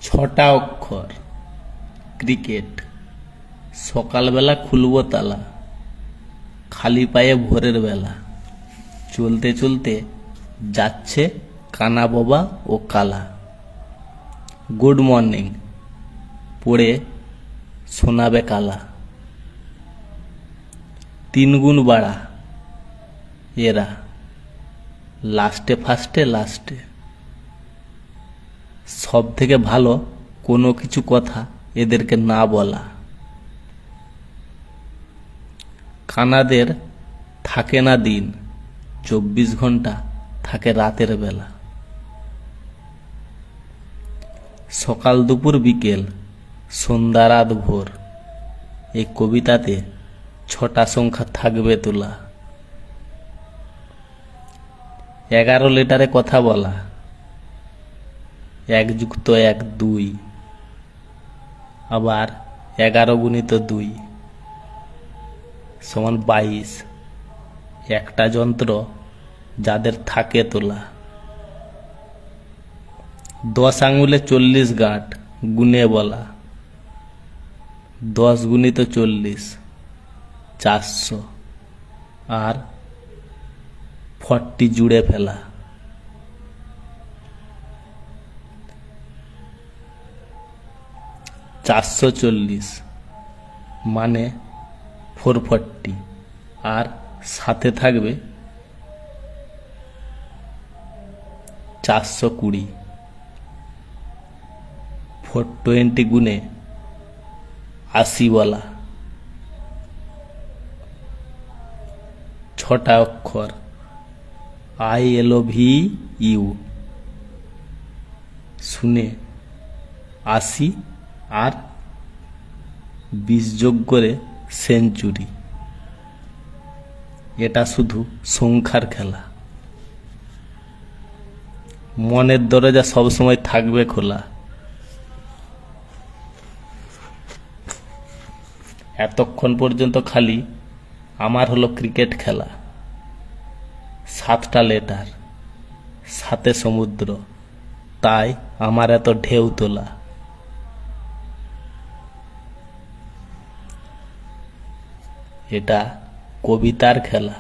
ছটা অক্ষর ক্রিকেট। সকালবেলা খুলব তালা, খালি পায়ে ভোরের বেলা। চলতে চলতে যাচ্ছে কানা বাবা ও কালা। গুড মর্নিং পড়ে শোনাবে কালা। তিন গুণ বাড়া এরা, লাস্টে ফার্স্টে লাস্টে। সব থেকে ভালো কোনো কিছু কথা এদেরকে না বলা। কানাদের থাকে না দিন, 24 ঘন্টা থাকে রাতের বেলা। সকাল দুপুর বিকেল সন্ধ্যা রাত ভোর, এই কবিতাতে 6টা সংখ্যা থাকবে তোলা। 11 লেটারে কথা বলা, 1 + 1 2, আবার 11 × 2 = 22। একটা যন্ত্র যাদের থাকে তোলা। 10 আঙুলে 40 গাঁট গুনে বলা, 10 × 40 400, আর 40 জুড়ে ফেলা। 440 মানে 440, আর সাথে থাকবে 420। 420 গুণে 80 বলা। 6টা অক্ষর ILOVEYOU, শুনে 80 আর 20 যোগ করে সেঞ্চুরি। এটা শুধু সংখ্যার খেলা। মনের দরজা সবসময় থাকবে খোলা। এতক্ষণ পর্যন্ত খালি আমার হলো ক্রিকেট খেলা। 7টা লেটার, সাথে সমুদ্র, তাই আমার এত ঢেউ তোলা। এটা কবিতার খেলা।